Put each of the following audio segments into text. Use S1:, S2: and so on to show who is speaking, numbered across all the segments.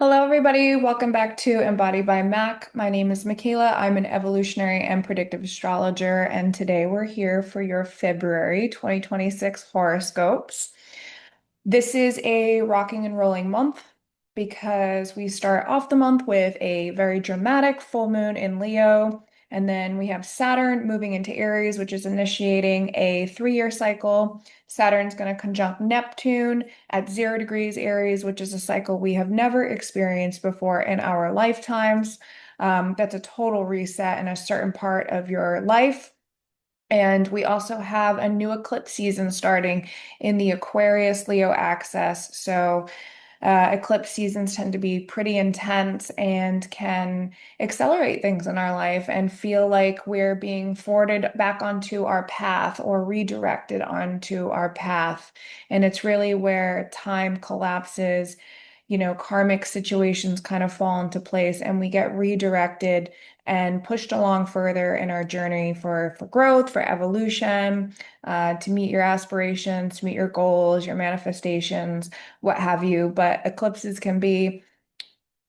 S1: Hello, everybody. Welcome back to Embodied by Mac. My name is Michaela. I'm an evolutionary and predictive astrologer, and today we're here for your February 2026 horoscopes. This is a rocking and rolling month because we start off the month with a very dramatic full moon in Leo, and then we have Saturn moving into Aries, which is initiating a 3-year cycle. Saturn's going to conjunct Neptune at 0 degrees Aries, which is a cycle we have never experienced before in our lifetimes. That's a total reset in a certain part of your life. And we also have a new eclipse season starting in the Aquarius Leo axis. So, eclipse seasons tend to be pretty intense and can accelerate things in our life and feel like we're being forwarded back onto our path or redirected onto our path. And it's really where time collapses, karmic situations kind of fall into place and we get redirected and pushed along further in our journey for growth, for evolution, to meet your aspirations, to meet your goals, your manifestations, what have you. But eclipses can be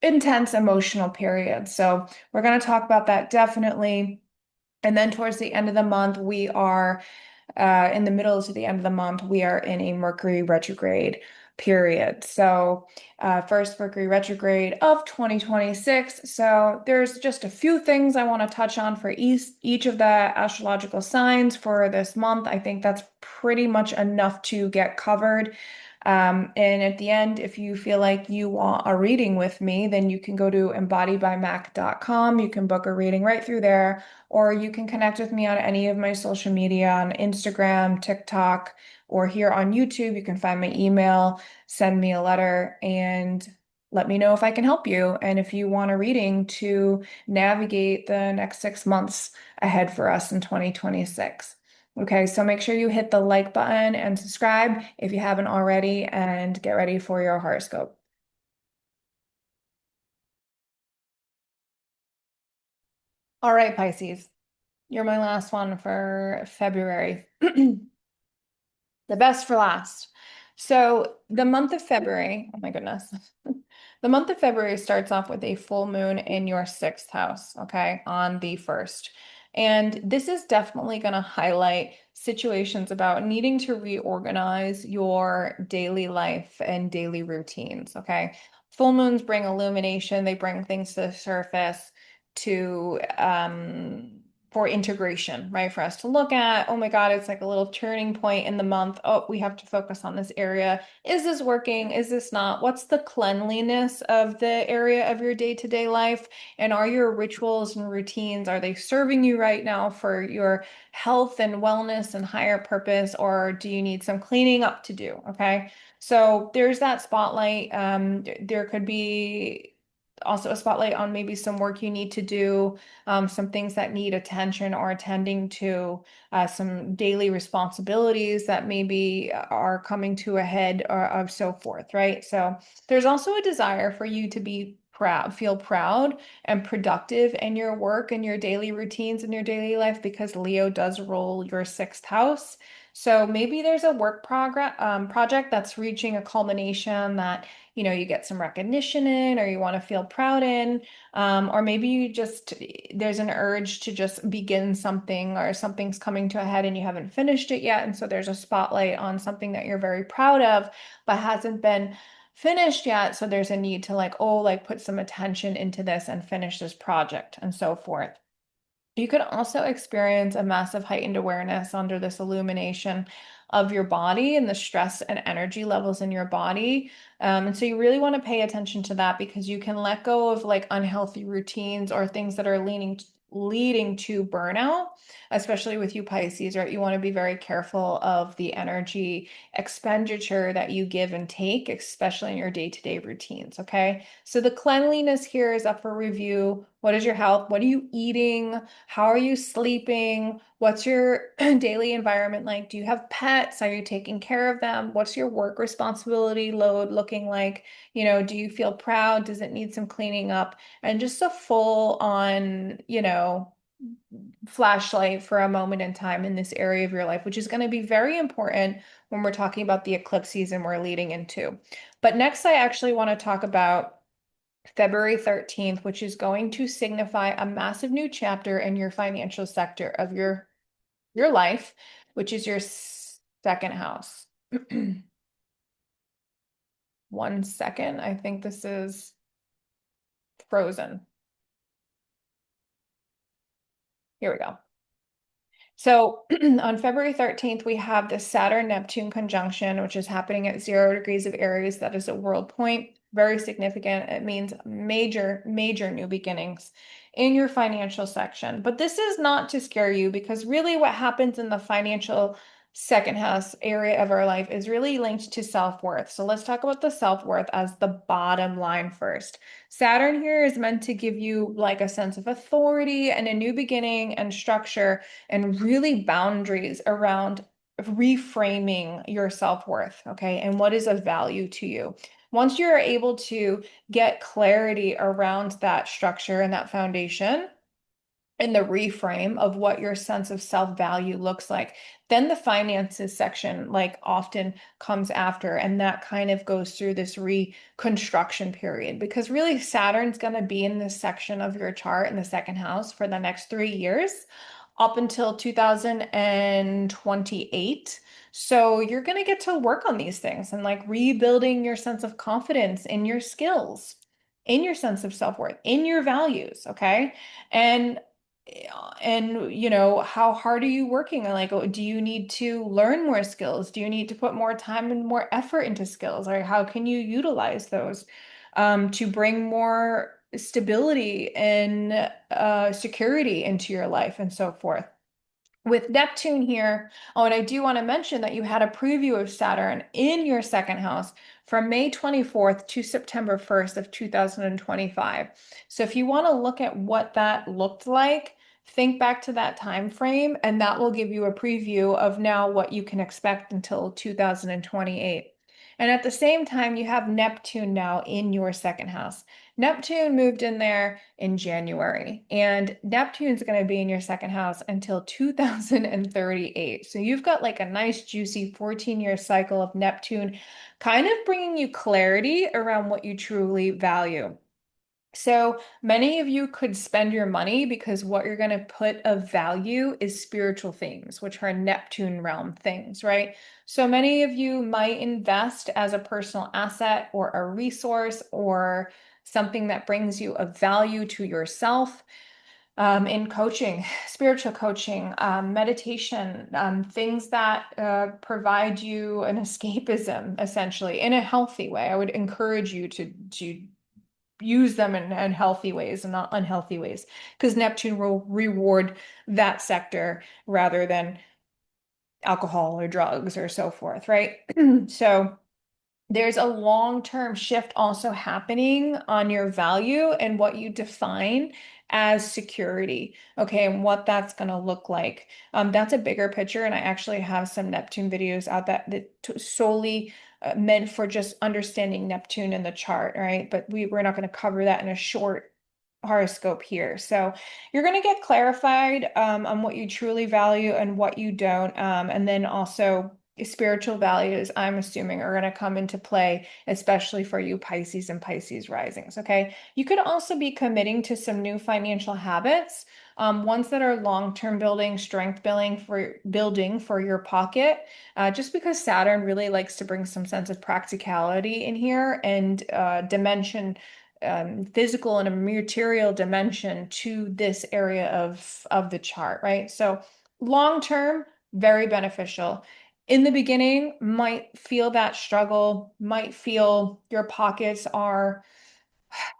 S1: intense emotional periods. So we're going to talk about that definitely. And then towards the end of the month, we are in the middle to the end of the month, we are in a Mercury retrograde period. So, first Mercury retrograde of 2026. So, there's just a few things I want to touch on for each of the astrological signs for this month. I think that's pretty much enough to get covered. And at the end, if you feel like you want a reading with me, then you can go to embodiedbymac.com. You can book a reading right through there, or you can connect with me on any of my social media on Instagram, TikTok, or here on YouTube. You can find my email, send me a letter, and let me know if I can help you. And if you want a reading to navigate the next 6 months ahead for us in 2026. Okay, so make sure you hit the like button and subscribe if you haven't already, and get ready for your horoscope. All right, Pisces, you're my last one for February. The best for last. So, the month of February, oh my goodness. The month of February starts off with a full moon in your sixth house, okay, on the first. And this is definitely going to highlight situations about needing to reorganize your daily life and daily routines, okay? Full moons bring illumination, they bring things to the surface to for integration, right? For us to look at, oh my God, it's like a little turning point in the month. Oh, we have to focus on this area. Is this working? Is this not? What's the cleanliness of the area of your day-to-day life? And are your rituals and routines, are they serving you right now for your health and wellness and higher purpose, or do you need some cleaning up to do? Okay. So there's that spotlight. There could be also a spotlight on maybe some work you need to do, some things that need attention or attending to, some daily responsibilities that maybe are coming to a head or of so forth, right? So there's also a desire for you to be proud, feel proud and productive in your work and your daily routines in your daily life because Leo does rule your sixth house. So maybe there's a work project that's reaching a culmination that you get some recognition in, or you want to feel proud in, or maybe you just, there's an urge to just begin something, or something's coming to a head and you haven't finished it yet. And so there's a spotlight on something that you're very proud of, but hasn't been finished yet. So there's a need to like, oh, like put some attention into this and finish this project and so forth. You could also experience a massive heightened awareness under this illumination of your body and the stress and energy levels in your body. And so you really want to pay attention to that because you can let go of like unhealthy routines or things that are leading to burnout, especially with you Pisces, right? You want to be very careful of the energy expenditure that you give and take, especially in your day-to-day routines, okay? So the cleanliness here is up for review. What is your health? What are you eating? How are you sleeping? What's your daily environment like? Do you have pets? Are you taking care of them? What's your work responsibility load looking like? Do you feel proud? Does it need some cleaning up? And just a full on, flashlight for a moment in time in this area of your life, which is going to be very important when we're talking about the eclipse season we're leading into. But next, I actually want to talk about February 13th, which is going to signify a massive new chapter in your financial sector of your life, which is your second house. 1 second. I think this is frozen. Here we go. So on February 13th, we have the Saturn-Neptune conjunction, which is happening at 0 degrees of Aries. That is a world point, very significant. It means major, major new beginnings in your financial section. But this is not to scare you, because really what happens in the financial second house area of our life is really linked to self-worth. So let's talk about the self-worth as the bottom line first. Saturn here is meant to give you like a sense of authority and a new beginning and structure and really boundaries around reframing your self-worth, okay? And what is of value to you. Once you're able to get clarity around that structure and that foundation, and the reframe of what your sense of self-value looks like, then the finances section like often comes after, and that kind of goes through this reconstruction period, because really Saturn's going to be in this section of your chart in the second house for the next 3 years up until 2028. So you're going to get to work on these things and like rebuilding your sense of confidence in your skills, in your sense of self-worth, in your values, okay? And you know, how hard are you working? Like, do you need to learn more skills? Do you need to put more time and more effort into skills? Or how can you utilize those to bring more stability and security into your life and so forth? With Neptune here, oh, and I do want to mention that you had a preview of Saturn in your second house from May 24th to September 1st of 2025. So if you want to look at what that looked like, think back to that time frame, and that will give you a preview of now what you can expect until 2028. And at the same time, you have Neptune now in your second house. Neptune moved in there in January, and Neptune's going to be in your second house until 2038. So you've got like a nice, juicy 14-year cycle of Neptune kind of bringing you clarity around what you truly value. So many of you could spend your money because what you're going to put of value is spiritual things, which are Neptune realm things, right? So many of you might invest as a personal asset or a resource or something that brings you a value to yourself, in coaching, spiritual coaching, meditation, things that provide you an escapism, essentially, in a healthy way. I would encourage you to use them in healthy ways and not unhealthy ways, because Neptune will reward that sector rather than alcohol or drugs or so forth, right? So there's a long-term shift also happening on your value and what you define as security, okay, and what that's going to look like. That's a bigger picture, and I actually have some Neptune videos out that solely meant for just understanding Neptune in the chart, right? But we're not going to cover that in a short horoscope here. So you're going to get clarified on what you truly value and what you don't, and then also spiritual values, I'm assuming, are going to come into play, especially for you Pisces and Pisces risings. Okay. You could also be committing to some new financial habits, ones that are long-term building, strength building for your pocket, just because Saturn really likes to bring some sense of practicality in here and dimension. Physical and a material dimension to this area of the chart, right? So long term, very beneficial. In the beginning, might feel that struggle, might feel your pockets are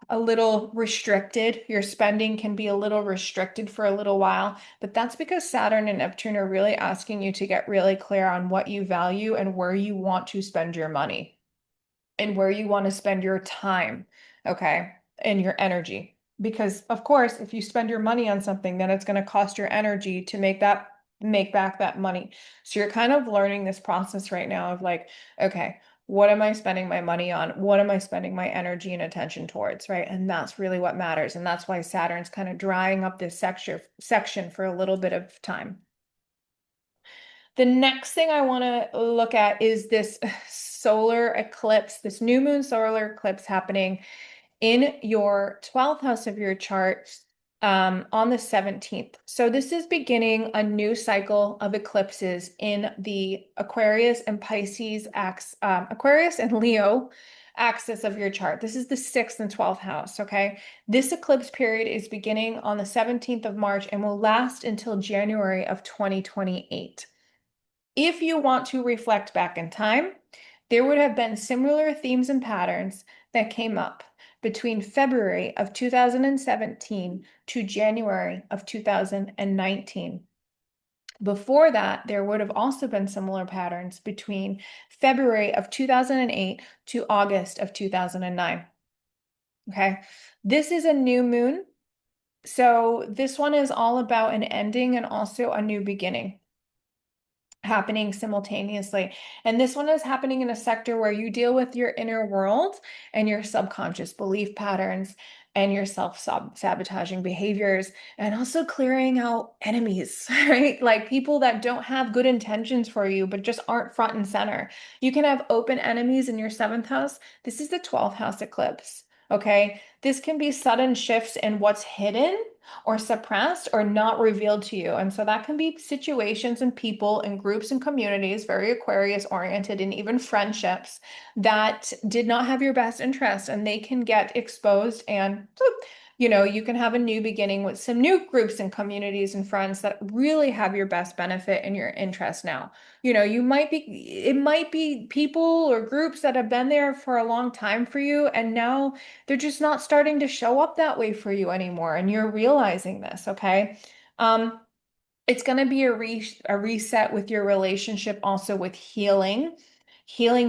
S1: a little restricted. Your spending can be a little restricted for a little while, but that's because Saturn and Neptune are really asking you to get really clear on what you value and where you want to spend your money and where you want to spend your time, okay, and your energy. Because of course, if you spend your money on something, then it's going to cost your energy to make back that money. So you're kind of learning this process right now of like, okay, what am I spending my money on? What am I spending my energy and attention towards, right? And that's really what matters. And that's why Saturn's kind of drying up this section for a little bit of time. The next thing I want to look at is this solar eclipse, this new moon solar eclipse happening in your 12th house of your chart on the 17th. So this is beginning a new cycle of eclipses in the Aquarius and Pisces Aquarius and Leo axis of your chart. This is the 6th and 12th house, okay? This eclipse period is beginning on the 17th of March and will last until January of 2028. If you want to reflect back in time, there would have been similar themes and patterns that came up between February of 2017 to January of 2019. Before that, there would have also been similar patterns between February of 2008 to August of 2009. Okay, this is a new moon. So this one is all about an ending and also a new beginning happening simultaneously. And this one is happening in a sector where you deal with your inner world and your subconscious belief patterns and your self-sabotaging behaviors, and also clearing out enemies, right? Like people that don't have good intentions for you, but just aren't front and center. You can have open enemies in your 7th house. This is the 12th house eclipse. Okay. This can be sudden shifts in what's hidden or suppressed or not revealed to you. And so that can be situations and people and groups and communities, very Aquarius oriented, and even friendships that did not have your best interest, and they can get exposed and you can have a new beginning with some new groups and communities and friends that really have your best benefit and your interest now. It might be people or groups that have been there for a long time for you, and now they're just not starting to show up that way for you anymore. And you're realizing this, okay? Um, it's going to be a reset with your relationship, also with healing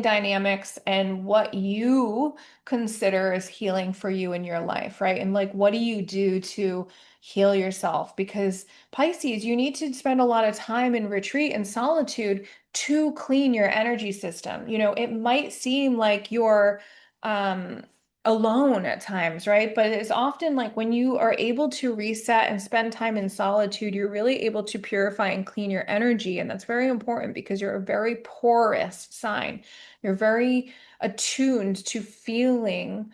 S1: dynamics and what you consider as healing for you in your life, right? And like, what do you do to heal yourself? Because Pisces, you need to spend a lot of time in retreat and solitude to clean your energy system. It might seem like you're um alone at times, right? But it's often like when you are able to reset and spend time in solitude, you're really able to purify and clean your energy. And that's very important because you're a very porous sign. You're very attuned to feeling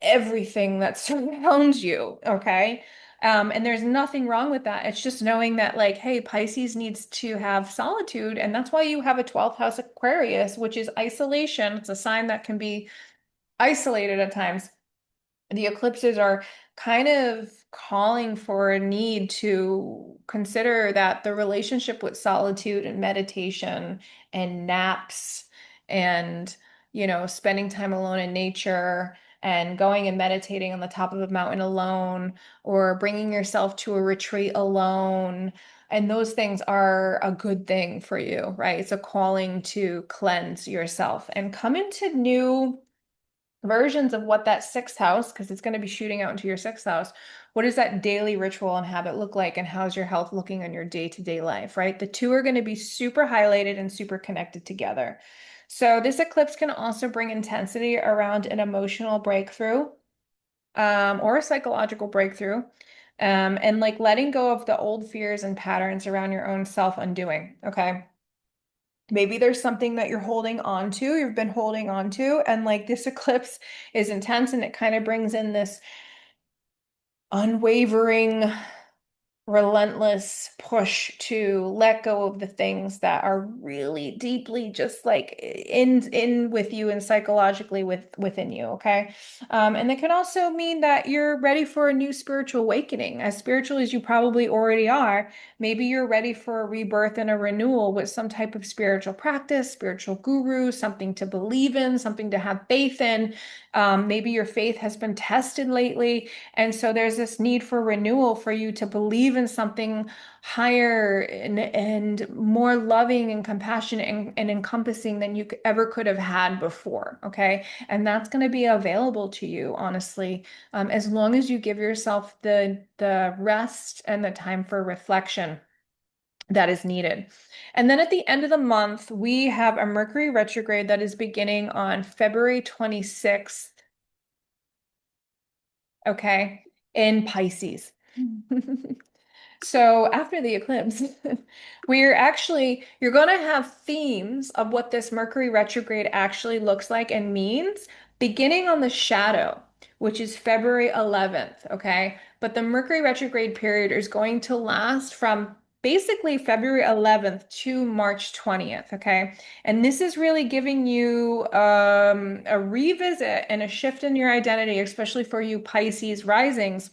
S1: everything that surrounds you, okay? And there's nothing wrong with that. It's just knowing that, like, hey, Pisces needs to have solitude. And that's why you have a 12th house Aquarius, which is isolation. It's a sign that can be isolated at times. The eclipses are kind of calling for a need to consider that the relationship with solitude and meditation and naps and, spending time alone in nature and going and meditating on the top of a mountain alone, or bringing yourself to a retreat alone. And those things are a good thing for you, right? It's a calling to cleanse yourself and come into new versions of what that 6th house, because it's going to be shooting out into your 6th house. What does that daily ritual and habit look like? And how's your health looking on your day-to-day life, right? The two are going to be super highlighted and super connected together. So this eclipse can also bring intensity around an emotional breakthrough, or a psychological breakthrough, and like letting go of the old fears and patterns around your own self undoing. Okay. Maybe there's something that you're holding on to, you've been holding on to, and like this eclipse is intense and it kind of brings in this unwavering, relentless push to let go of the things that are really deeply just like in with you and psychologically within you, okay? And it can also mean that you're ready for a new spiritual awakening. As spiritual as you probably already are, maybe you're ready for a rebirth and a renewal with some type of spiritual practice, spiritual guru, something to believe in, something to have faith in. Maybe your faith has been tested lately, and so there's this need for renewal for you to believe in something higher and more loving and compassionate and encompassing than you ever could have had before. Okay. And that's going to be available to you, honestly, as long as you give yourself the rest and the time for reflection that is needed. And then at the end of the month, we have a Mercury retrograde that is beginning on February 26th. Okay, in Pisces. So after the eclipse, you're going to have themes of what this Mercury retrograde actually looks like and means beginning on the shadow. which is February 11th, okay? But the Mercury retrograde period is going to last from basically February 11th to March 20th, okay? And this is really giving you a revisit and a shift in your identity, especially for you Pisces risings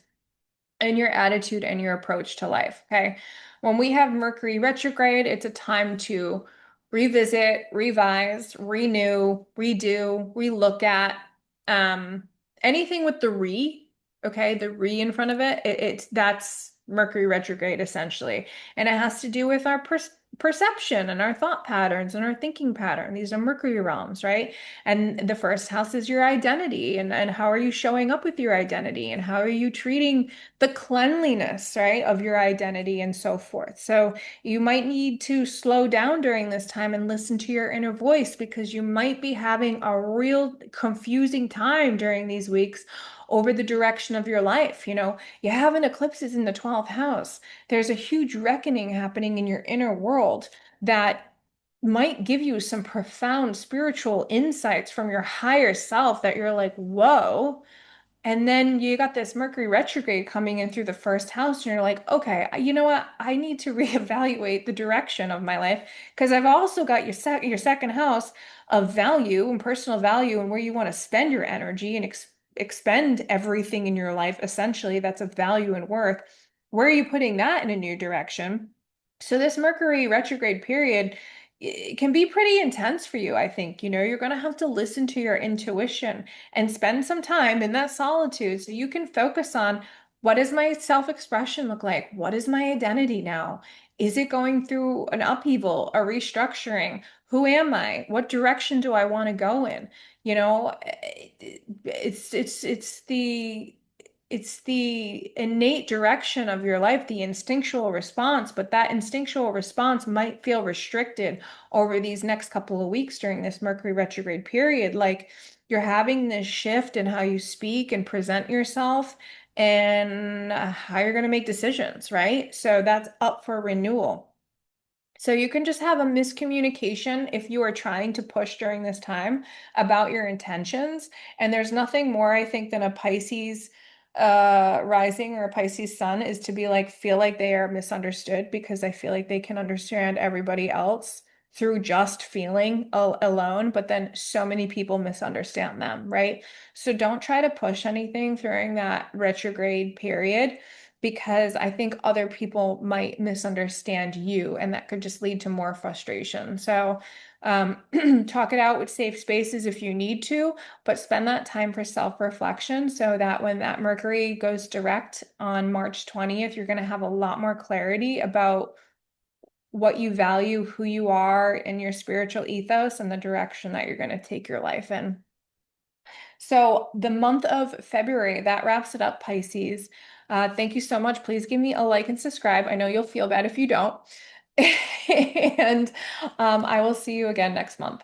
S1: and your attitude and your approach to life. Okay. When we have Mercury retrograde, it's a time to revisit, revise, renew, redo, relook at um, anything with the okay, the in front of it's that's Mercury retrograde essentially. And it has to do with our perception and our thought patterns and our thinking pattern. These are Mercury realms, right? And the first house is your identity and how are you showing up with your identity and how are you treating the cleanliness, right, of your identity and so forth. So you might need to slow down during this time and listen to your inner voice because you might be having a real confusing time during these weeks over the direction of your life. You know, you have an eclipses in the 12th house. There's a huge reckoning happening in your inner world that might give you some profound spiritual insights from your higher self that you're like, whoa. And then you got this Mercury retrograde coming in through the first house, and you're like, okay, you know what? I need to reevaluate the direction of my life because I've also got your second house of value and personal value and where you want to spend your energy and expend everything in your life, essentially, that's of value and worth. Where are you putting that in a new direction? So this Mercury retrograde period it can be pretty intense for you, I think. You know, you're going to have to listen to your intuition and spend some time in that solitude so you can focus on what does my self-expression look like? What is my identity now? Is it going through an upheaval, a restructuring? Who am I? What direction do I want to go in? You know, it's the innate direction of your life, the instinctual response, but that instinctual response might feel restricted over these next couple of weeks during this Mercury retrograde period. Like you're having this shift in how you speak and present yourself and how you're going to make decisions, right? So that's up for renewal. So you can just have a miscommunication if you are trying to push during this time about your intentions. And there's nothing more, I think, than a Pisces rising or a Pisces sun is to be like feel like they are misunderstood because I feel like they can understand everybody else through just feeling alone, but then so many people misunderstand them, right? So don't try to push anything during that retrograde period because I think other people might misunderstand you and that could just lead to more frustration. So, talk it out with safe spaces if you need to, but spend that time for self-reflection so that when that Mercury goes direct on March 20th, you're going to have a lot more clarity about what you value, who you are, and your spiritual ethos and the direction that you're going to take your life in. So the month of February, that wraps it up, Pisces. Thank you so much. Please give me a like and subscribe. I know you'll feel bad if you don't. And I will see you again next month.